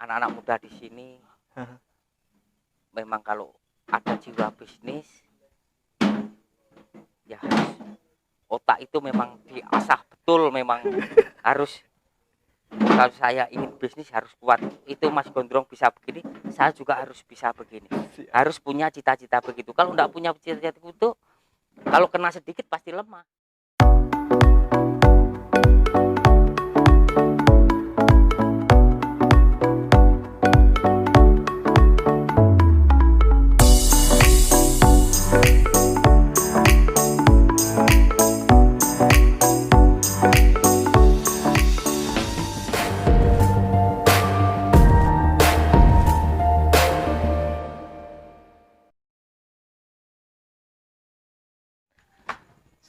anak-anak muda di sini memang kalau ada jiwa bisnis ya harus otak itu memang diasah betul, memang harus. Kalau saya ingin bisnis harus kuat, itu Mas Gondrong bisa begini, saya juga harus bisa begini, harus punya cita-cita begitu. Kalau enggak punya cita-cita itu, kalau kena sedikit pasti lemah.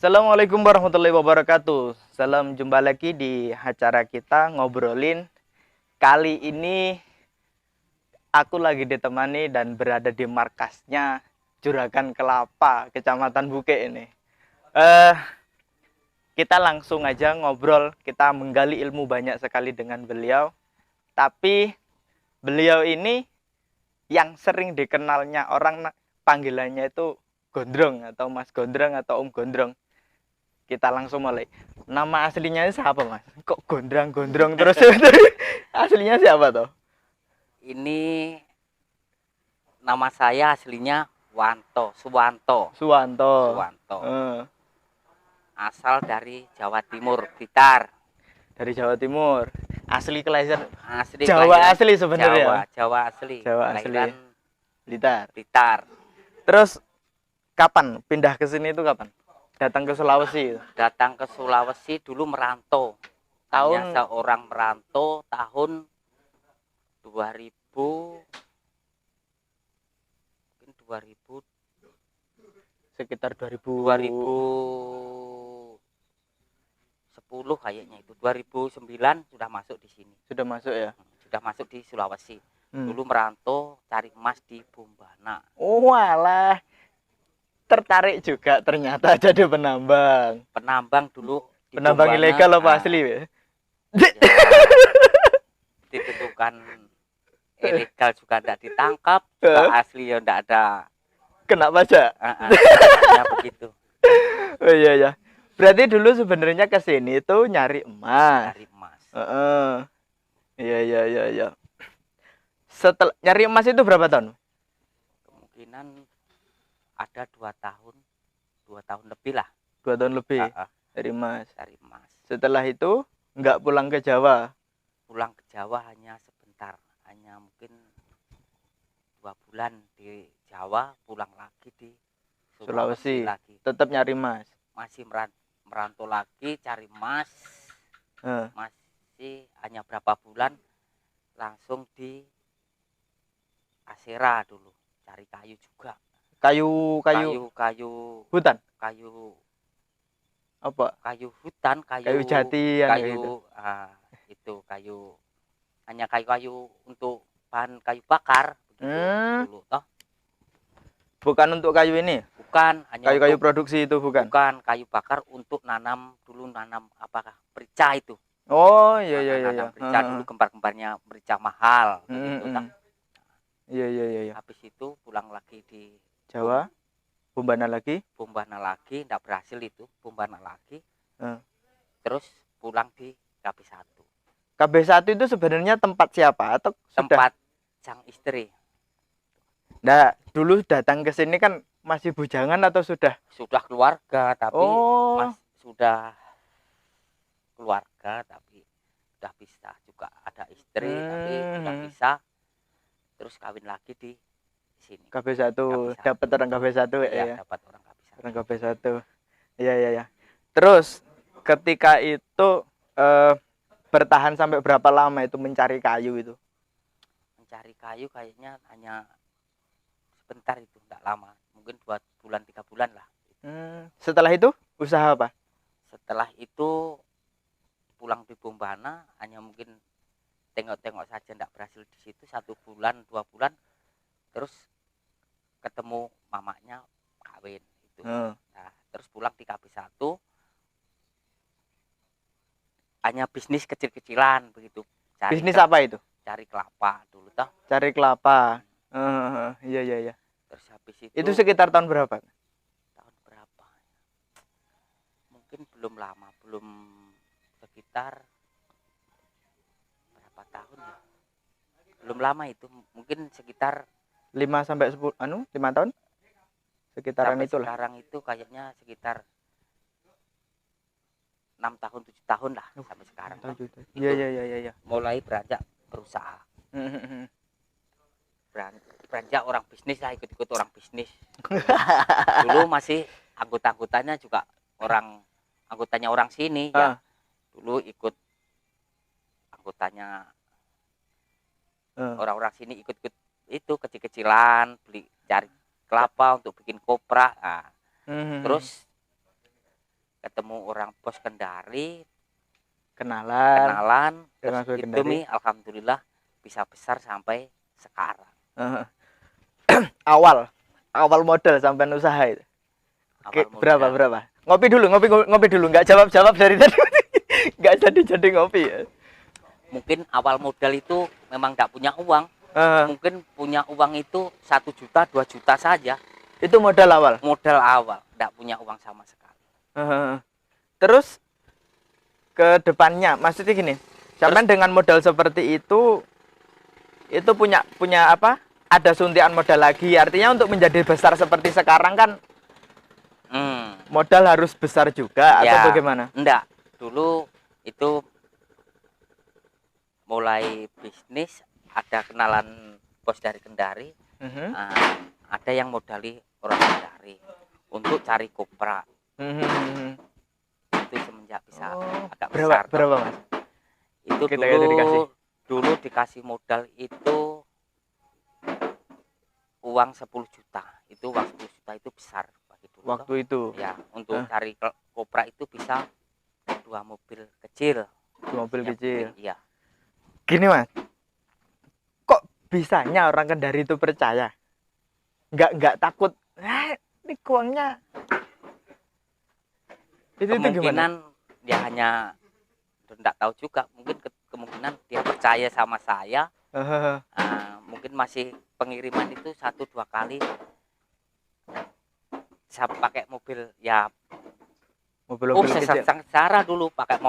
Assalamualaikum warahmatullahi wabarakatuh. Salam jumpa lagi di acara kita ngobrolin. Kali ini aku lagi ditemani dan berada di markasnya Juragan Kelapa, Kecamatan Bukit ini. Kita langsung aja ngobrol, kita menggali ilmu banyak sekali dengan beliau. Tapi beliau ini yang sering dikenalnya orang panggilannya itu Gondrong atau Mas Gondrong atau Om Gondrong. Kita langsung mulai. Nama aslinya siapa, Mas? Kok gondrong-gondrong terus? Aslinya siapa toh? Ini nama saya aslinya Suwanto. Asal dari Jawa Timur, Blitar. Dari Jawa Timur. Asli kelahiran Asli Jawa asli sebenarnya. Jawa asli. Jawa asli. Blitar. Terus kapan pindah ke sini itu kapan? Datang ke Sulawesi. Datang ke Sulawesi dulu merantau. Hanya seorang merantau tahun 2000 sekitar 2010 kayaknya itu. 2009 sudah masuk di sini. Sudah masuk ya? Sudah masuk di Sulawesi. Dulu merantau cari emas di Bombana. Oh alah. Tertarik juga ternyata jadi penambang. Penambang dulu di penambang Bombana, ilegal apa asli ya? Ditentukan ilegal juga tidak ditangkap, juga asli ya tidak ada kena pajak. Ya begitu. Oh iya ya. Berarti dulu sebenarnya ke sini tuh nyari emas. Iya. Setelah nyari emas itu berapa tahun? Kemungkinan ada 2 tahun lebih lah. 2 tahun lebih dari emas. Setelah Setelah itu nggak pulang ke Jawa? Pulang ke Jawa hanya sebentar, hanya mungkin 2 bulan di Jawa, pulang lagi di Sulawesi lagi. Tetap nyari emas. Masih merantau lagi cari emas. Masih hanya berapa bulan langsung di Asera dulu cari kayu juga. Kayu hutan. Kayu hutan, kayu jati kayu itu hanya kayu untuk bahan kayu bakar dulu toh. Bukan untuk kayu ini. Bukan, hanya kayu produksi itu bukan. Bukan, kayu bakar untuk nanam apakah merica itu. Oh iya. Merica dulu kembar-kembarnya merica mahal begitu toh. Iya. Habis itu pulang lagi di Jawa, Bombana lagi, enggak berhasil itu, Bombana lagi. Terus pulang di KB1. KB1 itu sebenarnya tempat siapa atau tempat sang istri? Nah, dulu datang ke sini kan masih bujangan atau sudah? Sudah keluarga, tapi sudah keluarga tapi sudah bisa juga ada istri tapi sudah bisa. Terus kawin lagi di sini. KB1. Dapat orang KB1 ya. Dapat orang KB1. Orang KB1. Iya. Terus ketika itu bertahan sampai berapa lama itu mencari kayu itu? Mencari kayu kayaknya hanya sebentar itu, enggak lama. Mungkin 2 bulan 3 bulan lah. Setelah itu usaha apa? Setelah itu pulang di Bombana hanya mungkin tengok-tengok saja, enggak berhasil di situ 1 bulan 2 bulan. Terus ketemu mamanya kawin itu. Nah, terus pulang di KB1 hanya bisnis kecil-kecilan begitu. Bisnis apa itu? cari kelapa dulu toh. Cari kelapa. Iya iya iya. Terus habis Itu sekitar tahun berapa? tahun berapa? Mungkin belum lama, belum sekitar berapa tahun ya? Belum lama itu, mungkin sekitar 5 sampai 10 5 tahun? Sekitaran sampai itulah. sekarang itu kayaknya sekitar 6 tahun 7 tahun lah sampai sekarang. Iya iya iya iya. Mulai beranjak berusaha. Beranjak orang bisnis lah, ikut-ikut orang bisnis. Dulu masih anggotanya juga anggotanya orang sini ya. Dulu ikut anggotanya orang-orang sini, ikut-ikut itu kecil-kecilan, beli cari kelapa untuk bikin kopra. Nah, terus ketemu orang bos Kendari, kenalan terus itu mi alhamdulillah bisa besar sampai sekarang. awal modal sampai usaha itu. Berapa? Ngopi dulu, nggak jawab dari tadi. Nggak jadi ngopi ya. Mungkin awal modal itu memang nggak punya uang. Mungkin punya uang itu 1 juta 2 juta saja. Itu modal awal. Nggak punya uang sama sekali. Terus ke depannya, maksudnya gini, sampai dengan modal seperti itu punya apa? Ada suntikan modal lagi. Artinya untuk menjadi besar seperti sekarang kan modal harus besar juga ya, atau bagaimana? Enggak. Dulu itu mulai bisnis, ada kenalan bos dari Kendari. Ada yang modali orang Kendari untuk cari kopra. Itu semenjak bisa agak besar. Berapa Mas? Itu dulu dikasih modal itu uang 10 juta. Itu uang 10 juta itu besar bagi dulu. Waktu itu. Ya, untuk cari kopra itu bisa 2 mobil kecil. 2 mobil kecil. Iya. Gini Mas, kok bisanya orang Kendari itu percaya? Nggak takut, ini uangnya. Itu Kemungkinan gimana? dia hanya tidak tahu juga, mungkin kemungkinan dia percaya sama saya. Mungkin masih pengiriman itu 1-2 kali saya pakai mobil ya. Mobil kecil. Secara dulu pakai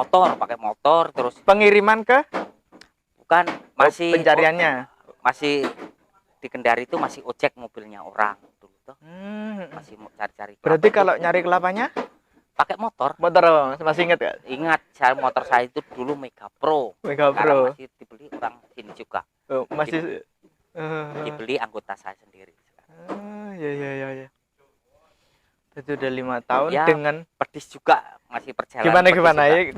motor terus pengiriman ke bukan masih pencariannya masih di Kendari itu masih ojek mobilnya orang dulu tuh. Masih mau cari-cari. Berarti kalau nyari kelapanya pakai motor masih ingat gak? Ingat, motor saya itu dulu Mega Pro. Sekarang masih dibeli orang sini juga. Masih dibeli anggota saya sendiri. Ya. Itu udah 5 tahun ya, dengan pedis juga masih perjalanan. Gimana ya?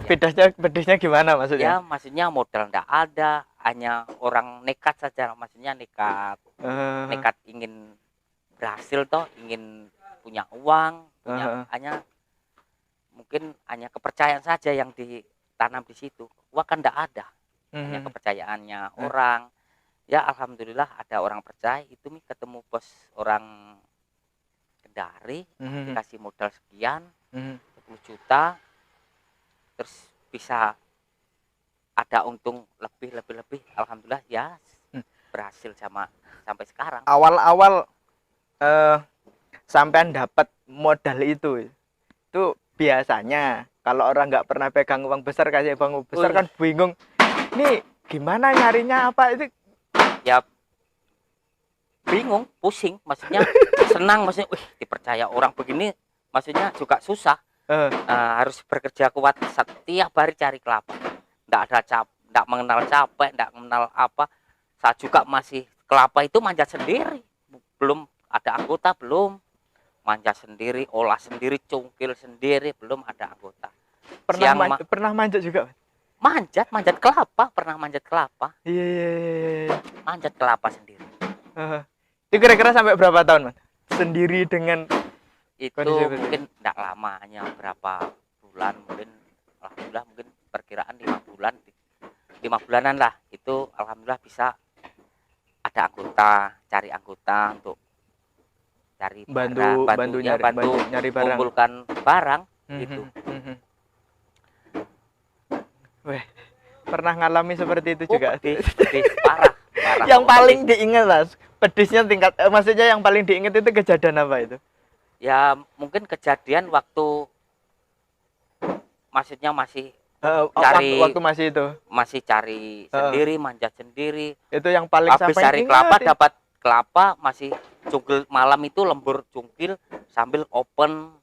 Pedasnya gimana maksudnya? Ya, maksudnya modal enggak ada, hanya orang nekat saja, maksudnya nekat ingin berhasil toh, ingin punya uang, hanya mungkin hanya kepercayaan saja yang ditanam di situ. Uang kan enggak ada. Hanya kepercayaannya orang. Ya alhamdulillah ada orang percaya, itu nih ketemu bos orang Kendari, dikasih modal sekian, 10 juta, terus bisa ada untung lebih, alhamdulillah ya berhasil sampai sekarang. Awal sampean dapat modal itu biasanya kalau orang nggak pernah pegang uang besar, kasih uang besar kan bingung, nih gimana nyarinya apa itu ya, bingung, pusing, maksudnya senang, maksudnya dipercaya orang begini, maksudnya juga susah. Harus bekerja kuat setiap hari cari kelapa, enggak mengenal capek, enggak mengenal apa. Saya juga masih kelapa itu manjat sendiri, belum ada anggota, belum manjat sendiri, olah sendiri, cungkil sendiri, belum ada anggota. Pernah manjat juga? Manjat kelapa, pernah manjat kelapa. Iya. Manjat kelapa sendiri. Itu kira-kira sampai berapa tahun, Mas? Sendiri dengan itu mungkin tidak lama, hanya berapa bulan, mungkin alhamdulillah mungkin perkiraan 5 bulanan lah, itu alhamdulillah bisa ada anggota, cari anggota untuk cari bantu nyari barang, mengumpulkan barang gitu. pernah ngalami seperti itu Oh, juga. pedis, parah, parah. Yang Oh, paling pedis. diingat Mas, pedisnya tingkat maksudnya yang paling diingat itu kejadian apa itu? Ya mungkin kejadian waktu, maksudnya masih Waktu, cari, waktu masih itu. cari Heeh. sendiri, manjat sendiri. Itu yang paling Habis sampai cari kelapa, ingat. dapat kelapa, masih cungkil malam itu, lembur cungkil sambil open.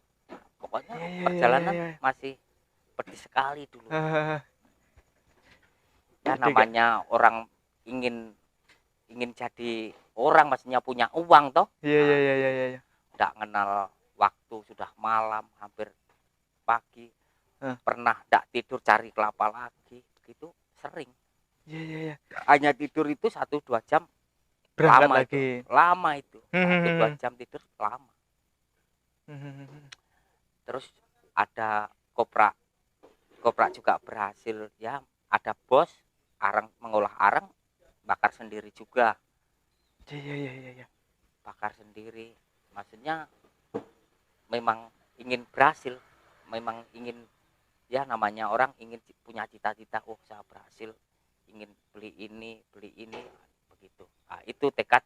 Pokoknya Iya, iya, iya, iya, perjalanan iya. masih pedis sekali dulu. Heeh. Ya Jadi kayak namanya orang ingin ingin jadi orang, maksudnya punya uang toh. iya, iya, Nah, iya, iya, iya. nggak kenal waktu, sudah malam hampir pagi, Heeh. pernah nggak tidur cari kelapa lagi gitu, sering. Iya, iya, iya. Hanya tidur itu 1-2 jam, Berangkat lama itu, lagi. lama itu, 1-2 Hmm. jam tidur lama. Hmm. Terus ada kopra, kopra juga berhasil ya, ada bos arang, mengolah arang, bakar sendiri juga, Iya, iya, iya, iya. bakar sendiri. Maksudnya memang ingin berhasil, memang ingin, ya namanya orang ingin punya cita-cita, oh saya berhasil, ingin beli ini begitu. Nah, itu tekad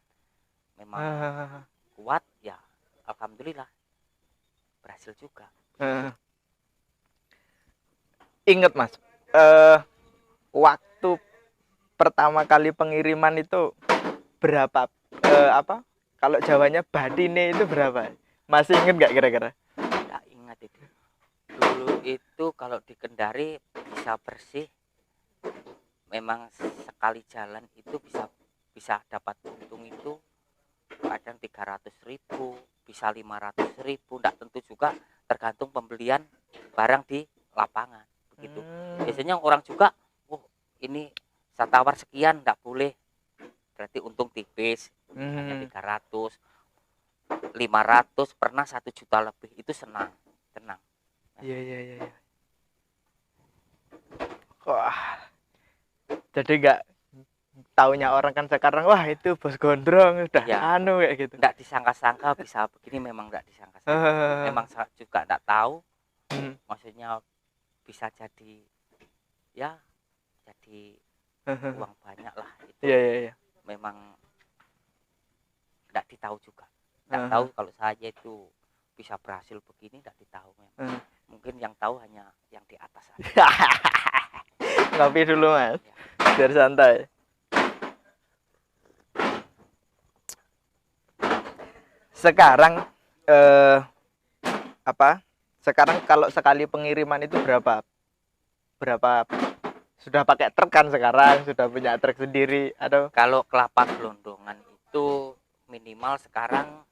memang Ah, kuat ya, alhamdulillah berhasil juga. ah. Ingat Mas, eh waktu pertama kali pengiriman itu berapa, apa kalau Jawanya batine itu berapa? Masih inget nggak kira-kira? Nggak ingat itu. Dulu itu kalau di Kendari bisa bersih, memang sekali jalan itu bisa bisa dapat untung itu kadang 300.000, bisa 500.000, enggak tentu juga, tergantung pembelian barang di lapangan begitu. Biasanya orang juga, oh ini saya tawar sekian, enggak boleh, berarti untung tipis, hanya 300, 500, pernah 1 juta lebih, itu senang, tenang. Iya, iya, iya, iya. Wah, jadi nggak taunya orang kan sekarang, wah itu bos gondrong udah Iya, anu kayak gitu. enggak disangka-sangka bisa begini, memang enggak disangka-sangka. Memang saya juga enggak tahu, maksudnya bisa jadi, ya jadi uang banyak lah itu. Iya, iya, iya. Memang enggak ditahu juga, enggak tahu kalau saya itu bisa berhasil begini, enggak ditahu memang. Mungkin yang tahu hanya yang di atas aja. Ngopi dulu Mas, Ya. biar santai. Sekarang apa? Sekarang kalau sekali pengiriman itu berapa? Berapa? Sudah pakai truk kan sekarang? Sudah punya truk sendiri atau? Kalau kelapa gelondongan itu minimal sekarang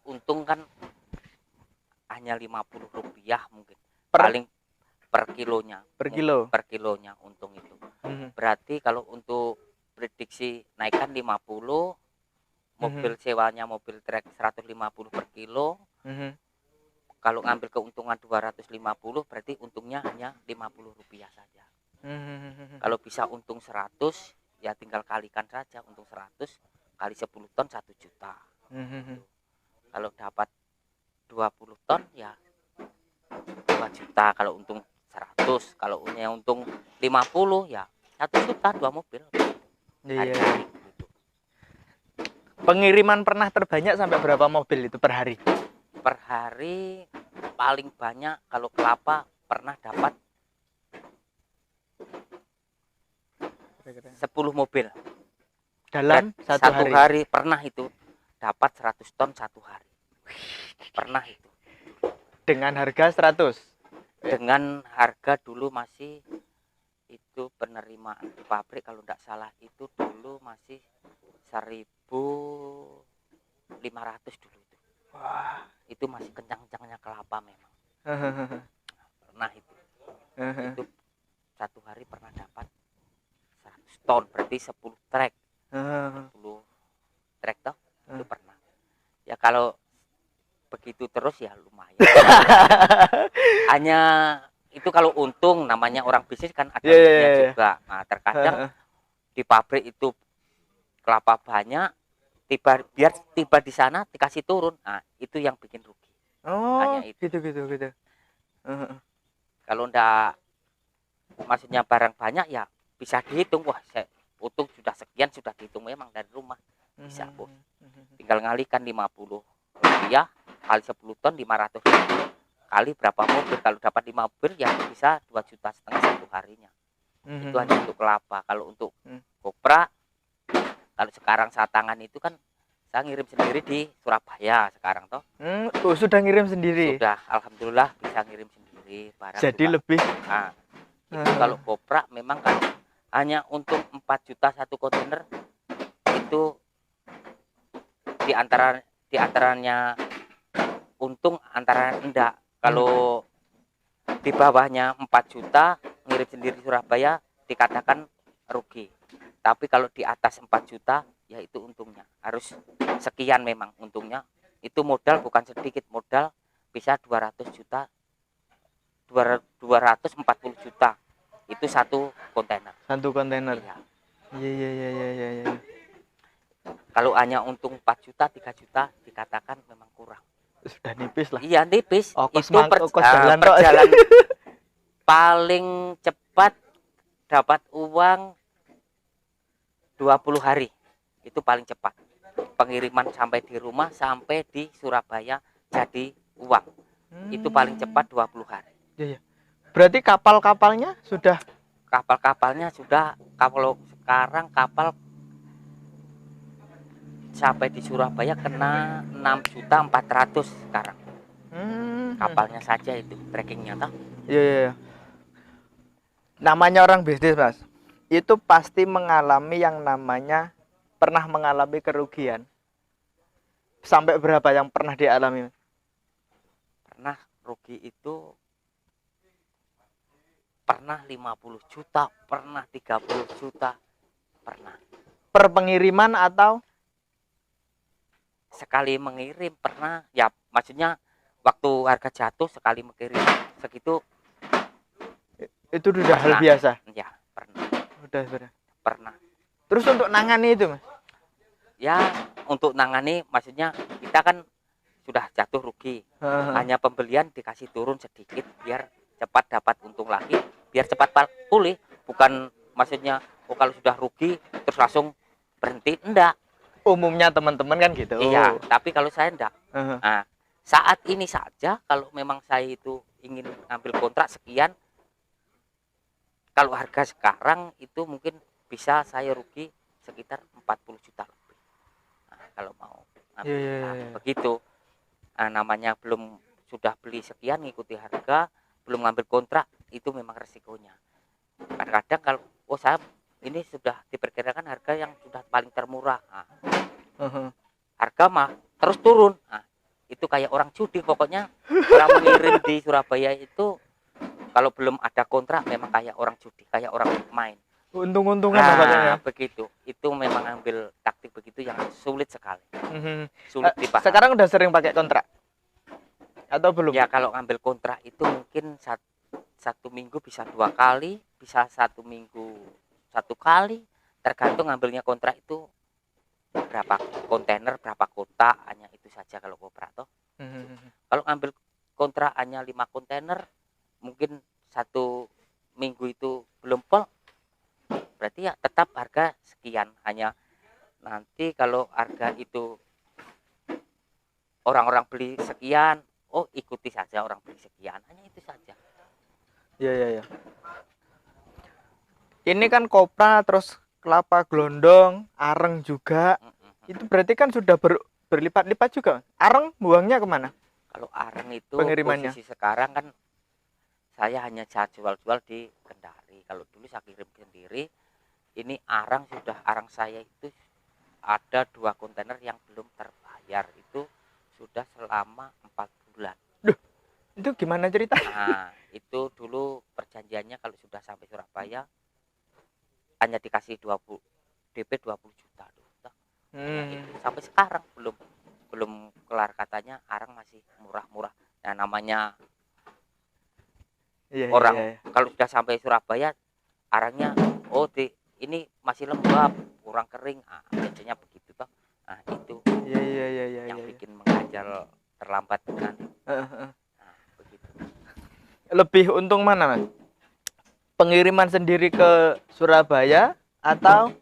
untung kan hanya Rp50 mungkin. Paling per kilonya. Per kilo? Per kilonya untung itu. Berarti kalau untuk prediksi naikkan 50, mobil sewanya mobil trek 150 per kilo. Kalau ngambil keuntungan 250, berarti untungnya hanya Rp50 saja. Kalau bisa untung 100, ya tinggal kalikan saja, untung 100 kali 10 ton 1 juta. Kalau dapat 20 ton ya 2 juta kalau untung 100, kalau untung 50 ya 1 juta 2 mobil. Iya. Gitu. Pengiriman pernah terbanyak sampai berapa mobil itu per hari? Per hari paling banyak kalau kelapa pernah dapat 10 mobil. Dalam satu hari pernah itu dapat 100 ton satu hari. Pernah itu. Dengan harga 100? Dengan harga dulu masih itu penerimaan di pabrik kalau tidak salah itu dulu masih 1.500 dulu itu. Wah, itu masih kencang-kencangnya kelapa memang. Pernah itu. Itu satu hari pernah dapat 100 ton, berarti 10 trek. 10 trek toh, itu pernah. Ya kalau begitu terus ya lumayan. Hanya itu kalau untung, namanya orang bisnis kan ada ruginya juga. Nah, terkadang di pabrik itu kelapa banyak, biar tiba di sana dikasih turun. Nah, itu yang bikin rugi. Oh, hanya itu. gitu. Kalau ndak, maksudnya barang banyak ya bisa dihitung, wah saya untung sudah sekian, sudah dihitung memang dari rumah. Bisa, Bos. Tinggal ngalikan 50 rupiah kali 10 ton 500 ribu kali berapa mobil. Kalau dapat 5 mobil ya bisa 2,5 juta satu harinya. Itu hanya untuk kelapa. Kalau untuk kopra, kalau sekarang saat tangan itu kan saya ngirim sendiri di Surabaya sekarang toh. Oh, sudah ngirim sendiri. Sudah, alhamdulillah bisa ngirim sendiri barang. Jadi juga. lebih. Nah, itu kalau kopra memang kan hanya untuk 4 juta satu kontainer, itu di antaranya untung, antara enggak. Kalau di bawahnya 4 juta ngirim sendiri Surabaya dikatakan rugi. Tapi kalau di atas 4 juta ya itu untungnya. Harus sekian memang untungnya. Itu modal bukan sedikit, modal bisa 200 juta. 240 juta. Itu satu kontainer. Satu kontainer. Iya. Iya. Kalau hanya untung 4 juta, 3 juta dikatakan memang kurang. Sudah nipis lah. Iya, nipis. Ongkos Itu jalan perjalanan paling cepat dapat uang 20 hari. Itu paling cepat. Pengiriman sampai di rumah, sampai di Surabaya jadi uang. Itu paling cepat 20 hari. Iya. Berarti kapal-kapalnya sudah? Kapal-kapalnya sudah, kalau sekarang kapal sampai di Surabaya kena 6.400.000 sekarang. Kapalnya saja itu trackingnya toh. Iya. Namanya orang bisnis, Mas, itu pasti mengalami yang namanya pernah mengalami kerugian. Sampai berapa yang pernah dialami? Pernah rugi itu pernah 50 juta, pernah 30 juta, pernah. Per pengiriman atau sekali mengirim pernah, ya maksudnya waktu harga jatuh sekali mengirim segitu. Itu udah hal biasa? Ya pernah. Udah. Pernah. Terus untuk nangani itu, Mas? Ya untuk nangani maksudnya kita kan sudah jatuh rugi, hanya pembelian dikasih turun sedikit biar cepat dapat untung lagi, biar cepat pulih. Bukan maksudnya kalau sudah rugi terus langsung berhenti, enggak. Umumnya teman-teman kan gitu. Iya, tapi kalau saya enggak. Nah, saat ini saja kalau memang saya itu ingin ambil kontrak sekian, kalau harga sekarang itu mungkin bisa saya rugi sekitar 40 juta lebih. Nah, kalau mau ambil, begitu. Nah, namanya belum sudah beli sekian ngikuti harga, belum ngambil kontrak, itu memang resikonya. Kadang-kadang kalau saya ini sudah diperkirakan harga yang sudah paling termurah, harga mah terus turun. Nah, itu kayak orang judi pokoknya. Orang mengirim di Surabaya itu kalau belum ada kontrak memang kayak orang judi, kayak orang main. Untung-untungan ya. Begitu. Itu memang ambil taktik begitu yang sulit sekali. Sulit dipahami. Sekarang udah sering pakai kontrak atau belum? Ya kalau ngambil kontrak itu mungkin satu minggu bisa 2 kali, bisa 1 minggu 1 kali, tergantung ngambilnya kontrak itu berapa kontainer, berapa kota, hanya itu saja kalau kooperator. Kalau ngambil kontrak hanya 5 kontainer, mungkin 1 minggu itu belum full, berarti ya tetap harga sekian. Hanya nanti kalau harga itu orang-orang beli sekian, ikuti saja orang beli sekian, hanya itu saja. Iya. Ini kan kopra, terus kelapa gelondong, areng juga. Itu berarti kan sudah berlipat-lipat juga. Areng buangnya kemana? Kalau areng itu pengirimannya posisi sekarang kan saya hanya jual-jual di Kendari. Kalau dulu saya kirim sendiri. Ini arang saya itu ada 2 kontainer yang belum terbayar, itu sudah selama 4 bulan. Duh, itu gimana cerita? Nah, itu dulu perjanjiannya kalau sudah sampai Surabaya hanya dikasih 20 DP 20 juta itu sampai sekarang belum kelar, katanya arang masih murah-murah. Nah, namanya orang kalau sudah sampai Surabaya arangnya ini masih lembab, kurang kering, biasanya begitu toh. Nah, itu yang bikin mengajar terlambat nanti. Nah, begitu. Lebih untung mana, Mas? pengiriman sendiri ke Surabaya atau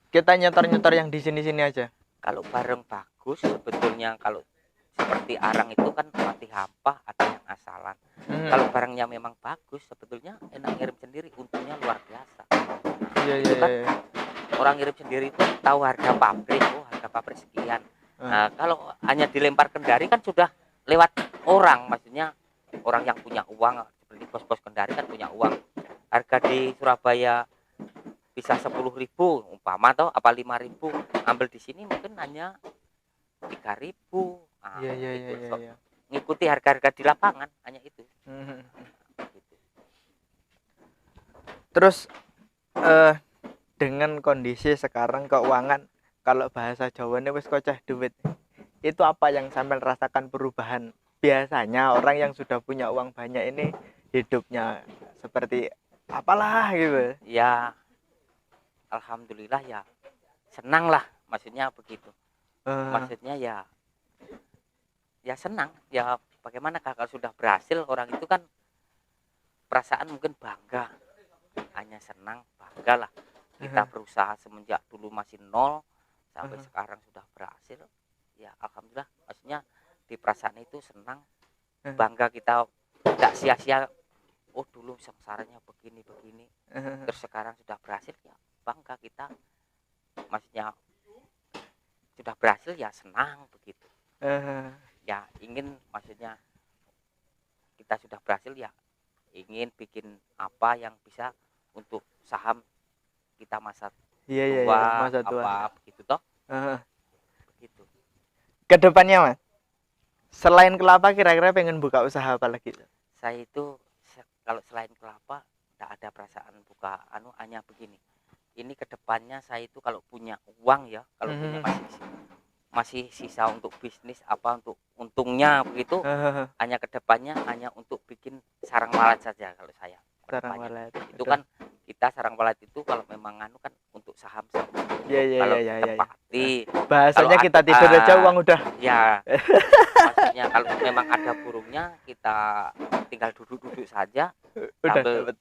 kita nyetor-nyetor yang di sini-sini aja? Kalau barang bagus sebetulnya, kalau seperti arang itu kan mati hampa, ada yang asalan. Kalau barangnya memang bagus sebetulnya enak ngirim sendiri, untungnya luar biasa. Iya, Itu iya, kan iya. orang ngirim sendiri itu tahu harga pabrik, oh harga pabrik sekian. Nah, kalau hanya dilempar kendari kan sudah lewat orang, maksudnya orang yang punya uang, seperti bos-bos kendari kan punya uang. Harga di Surabaya bisa 10.000 umpama atau apa 5.000, ambil di sini mungkin hanya 3.000. Nah, Iya, iya, itu iya, so, iya. ngikuti harga-harga di lapangan hanya itu. Gitu. Terus dengan kondisi sekarang keuangan, kalau bahasa Jawanya wis koceh duit, itu apa yang sampai rasakan perubahan? Biasanya orang yang sudah punya uang banyak ini hidupnya seperti apalah gitu. Ya alhamdulillah ya, senang lah maksudnya begitu. Maksudnya ya senang ya, bagaimana kalau sudah berhasil orang itu kan perasaan mungkin bangga, hanya senang bangga lah. Kita berusaha semenjak dulu masih nol sampai sekarang sudah berhasil, ya alhamdulillah, maksudnya di perasaan itu senang, bangga, kita tidak sia-sia. Oh dulu sengsaranya begini terus sekarang sudah berhasil, ya bangga kita, maksudnya sudah berhasil ya senang begitu. Ya ingin, maksudnya kita sudah berhasil ya ingin bikin apa yang bisa untuk saham kita masa Iya, iya, tua, iya, masa tua. apa begitu toh. Begitu. Kedepannya mas, selain kelapa kira-kira pengen buka usaha apa lagi? Saya itu kalau selain kelapa tidak ada perasaan buka hanya begini. Ini kedepannya saya itu kalau punya uang ya, kalau punya masih sisa untuk bisnis apa, untuk untungnya begitu, hanya kedepannya hanya untuk bikin sarang walet saja kalau saya. Sarang walet. Itu kan kita sarang walet itu kalau memang kan untuk saham. Kalau ditempati. Bahasanya kalau kita tidur aja uang udah. Ya. Maksudnya kalau memang ada burungnya kita tinggal duduk-duduk saja. Udah Sambil, dapet.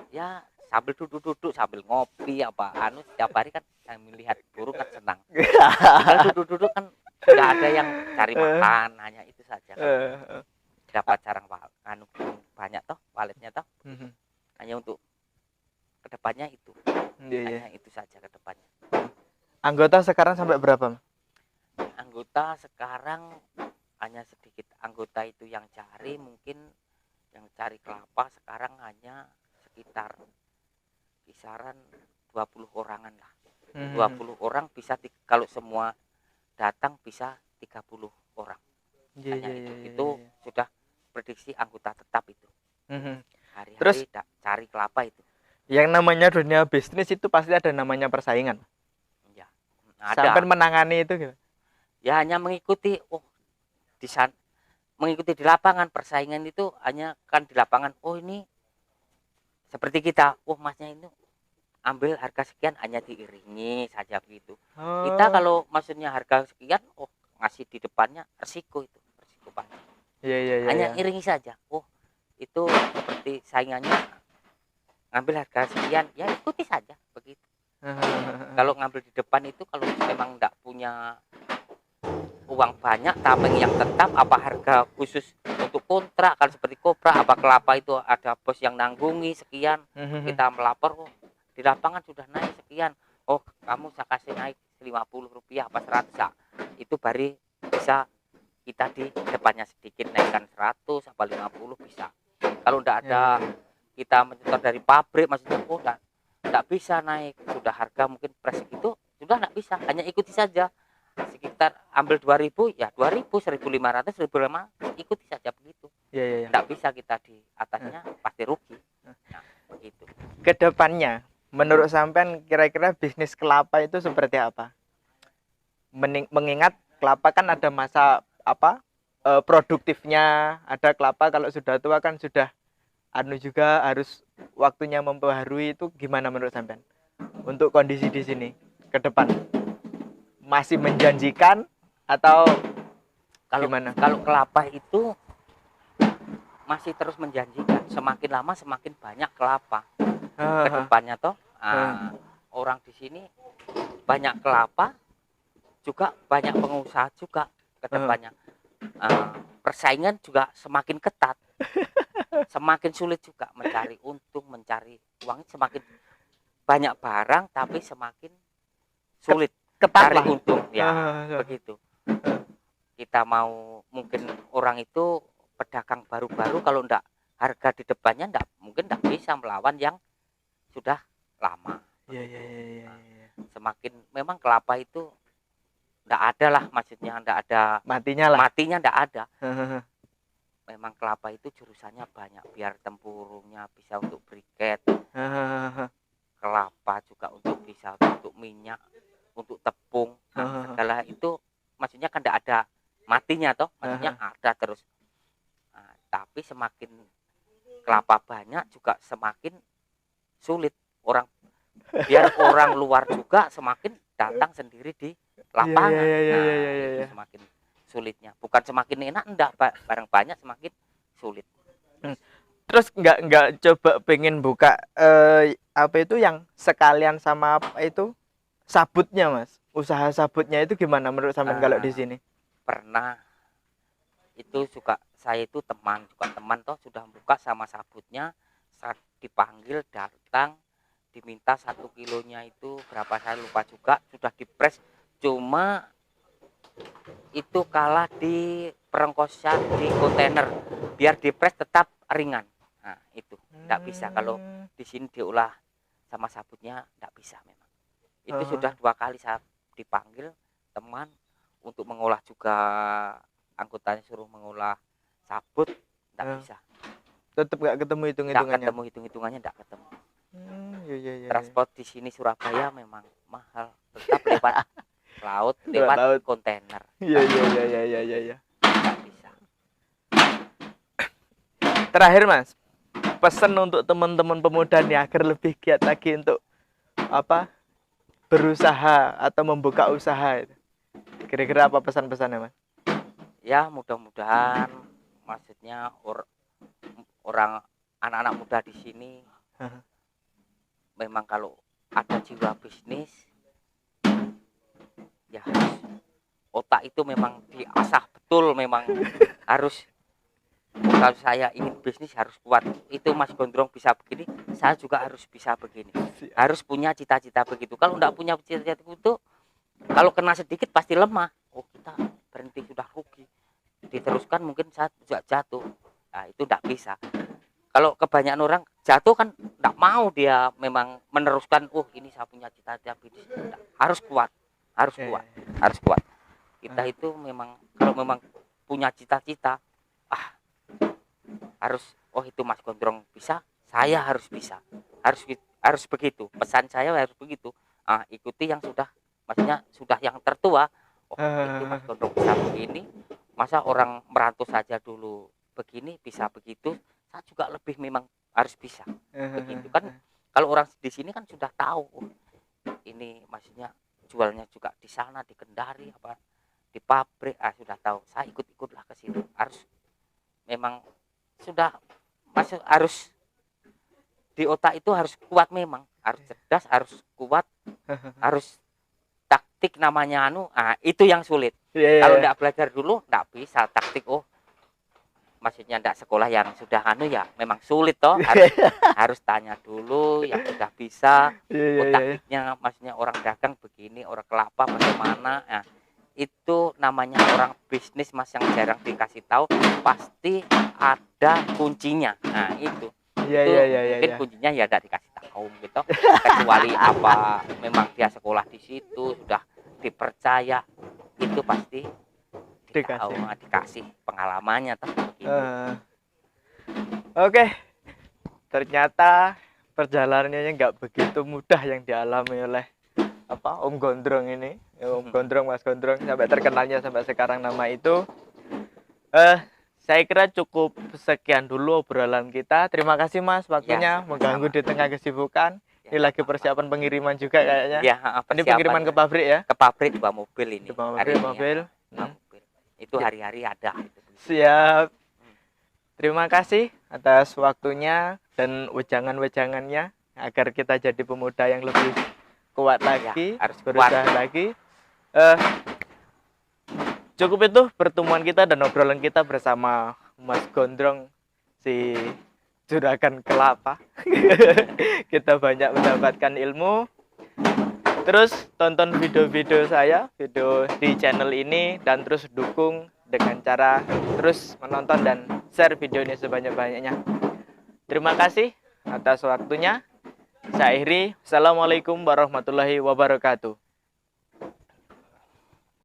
ya sambil duduk-duduk sambil ngopi apa setiap hari kan sambil melihat burung kan senang. Tinggal duduk-duduk kan nggak ada yang cari makan, hanya itu saja. Dapat sarang banyak toh waletnya toh. Hanya untuk kedepannya itu. Hanya itu saja kedepannya. Anggota sekarang sampai berapa? Anggota sekarang hanya sedikit. Anggota itu yang cari mungkin yang cari kelapa sekarang hanya sekitar kisaran 20 orangan lah. 20 orang bisa kalau semua datang bisa 30 orang. Hanya itu sudah prediksi anggota tetap itu. Hari-hari Terus cari kelapa itu. Yang namanya dunia bisnis itu pasti ada namanya persaingan. Ya, ada. Sampai menangani itu gitu. Ya hanya mengikuti, mengikuti di lapangan. Persaingan itu hanya kan di lapangan. Oh ini seperti kita, masnya itu ambil harga sekian, hanya diiringi saja begitu. Kita kalau maksudnya harga sekian, ngasih di depannya resiko itu, resiko banyak. Hanya iringi saja. Itu seperti saingannya ngambil harga sekian, ya ikuti saja begitu. Kalau ngambil di depan itu kalau memang tidak punya uang banyak, tapi yang tetap apa harga khusus untuk kontrak, kalau seperti kopra apa kelapa itu ada bos yang nanggungi sekian, kita melapor, di lapangan sudah naik sekian, kamu saya kasih naik 50 rupiah apa 100 ya. Itu baru bisa kita di depannya sedikit naikkan 100 apa 50 bisa. Kalau tidak ada kita menyetor dari pabrik, maksudnya tidak bisa naik, sudah harga mungkin pres itu sudah tidak bisa, hanya ikuti saja. Sekitar ambil 2.000 ya 2.000, 1.500, 1.500 ikuti saja begitu. Tidak bisa kita di atasnya pasti rugi. Nah, begitu. Kedepannya menurut sampean kira-kira bisnis kelapa itu seperti apa? Mengingat kelapa kan ada masa produktifnya, ada kelapa kalau sudah tua kan sudah juga harus waktunya memperbaharui. Itu gimana menurut sampean untuk kondisi di sini ke depan? Masih menjanjikan atau gimana? Kalau kelapa itu masih terus menjanjikan. semakin lama semakin banyak kelapa Ah, ke depannya toh. Orang di sini banyak kelapa, juga banyak pengusaha juga ke depannya. Persaingan juga semakin ketat, semakin sulit juga mencari untung, mencari uang, semakin banyak barang tapi semakin sulit ketat cari lah. untung ya. Ah, Begitu kita mau, mungkin orang itu pedagang baru-baru, kalau ndak harga di depannya mungkin ndak bisa melawan yang sudah lama. iya, iya, iya, iya, iya. Semakin memang kelapa itu ndak ada lah, maksudnya ndak ada Matinya lah. matinya, ndak ada. Memang kelapa itu jurusannya banyak, biar tempurungnya bisa untuk briket, kelapa juga untuk bisa untuk minyak, untuk tepung, segala itu maksudnya kan ndak ada matinya toh, maksudnya ada terus. Tapi semakin kelapa banyak juga semakin sulit orang, biar orang luar juga semakin datang sendiri di lapangan. Itu semakin sulitnya, bukan semakin enak, enggak, barang banyak semakin sulit. Terus nggak coba pengen buka apa itu yang sekalian sama apa itu sabutnya, Mas? Usaha sabutnya itu gimana menurut sampean kalau di sini? Pernah itu juga, saya itu teman toh sudah buka sama sabutnya, saat dipanggil datang diminta 1 kilonya itu berapa saya lupa juga, sudah dipres, cuma itu kalah di perengkosan di kontainer, biar dipres tetap ringan. Nah itu nggak bisa, kalau di sini diolah sama sabutnya nggak bisa memang. Itu sudah 2 kali saya dipanggil teman untuk mengolah juga, anggotanya suruh mengolah sabut, nggak bisa. Tetap nggak ketemu Nggak hitung-hitungannya. ketemu hitung-hitungannya, nggak ketemu. Iya. Transport di sini Surabaya memang mahal, tetap lewat laut, lewat laut. kontainer. Iya. Nggak bisa. Terakhir, Mas, pesan untuk teman-teman pemuda nih agar lebih giat lagi untuk apa, berusaha atau membuka usaha itu. Kira-kira apa pesan-pesannya, Mas? Ya mudah-mudahan, maksudnya orang anak-anak muda di sini memang kalau ada jiwa bisnis ya harus, otak itu memang diasah betul, memang harus. Kalau saya ingin bisnis harus kuat, itu Mas Gondrong bisa begini, saya juga harus bisa begini, harus punya cita-cita begitu. Kalau enggak punya cita-cita itu, kalau kena sedikit pasti lemah, oh kita berhenti, sudah rugi, diteruskan mungkin saat juga jatuh. Nah itu enggak bisa. Kalau kebanyakan orang jatuh kan enggak mau dia memang meneruskan, oh ini saya punya cita-cita bisnis. Harus kuat, harus kuat. Kita itu memang kalau memang punya cita-cita, harus, oh itu Mas Gondrong bisa, saya harus bisa, harus begitu. Pesan saya harus begitu. Ikuti yang sudah, maksudnya sudah yang tertua. Oh itu Mas Gondrong bisa begini, masa orang merantau saja dulu begini bisa begitu, saya juga lebih memang harus bisa begitu kan. Kalau orang di sini kan sudah tahu, oh, ini maksudnya jualnya juga di sana, di Kendari apa di pabrik, sudah tahu, saya ikut-ikutlah ke situ. Harus memang sudah masuk, harus di otak itu harus kuat, memang harus cerdas, harus kuat, harus taktik namanya itu yang sulit. Kalau enggak belajar dulu enggak bisa taktik. Oh maksudnya enggak sekolah yang sudah ya memang sulit toh, harus tanya dulu yang sudah bisa. Taktiknya maksudnya orang dagang begini, orang kelapa bagaimana. Nah itu namanya orang bisnis Mas, yang jarang dikasih tahu, pasti ada kuncinya. Nah itu mungkin kuncinya ya tidak dikasih tahu gitu, kecuali apa memang dia sekolah di situ sudah dipercaya, itu pasti dikasih pengalamannya toh. Oke. Ternyata perjalanannya nggak begitu mudah yang dialami oleh Om Gondrong ini, Om Gondrong, Mas Gondrong, sampai terkenalnya sampai sekarang nama itu. Saya kira cukup sekian dulu obrolan kita. Terima kasih Mas waktunya, mengganggu di tengah kesibukan. Ini lagi persiapan pengiriman juga kayaknya. Ini pengiriman ke pabrik ya? Ke pabrik, bawa mobil ini. Bawa mobil. Itu hari-hari ada. Siap. Terima kasih atas waktunya dan wejangan-wejangannya agar kita jadi pemuda yang lebih kuat lagi, harus berusaha kuat. lagi. Eh, Cukup itu pertemuan kita dan obrolan kita bersama Mas Gondrong, si juragan kelapa. Kita banyak mendapatkan ilmu. Terus tonton video-video saya, video di channel ini, dan terus dukung dengan cara terus menonton dan share video ini sebanyak-banyaknya. Terima kasih atas waktunya. Saya Ihri. Assalamualaikum warahmatullahi wabarakatuh.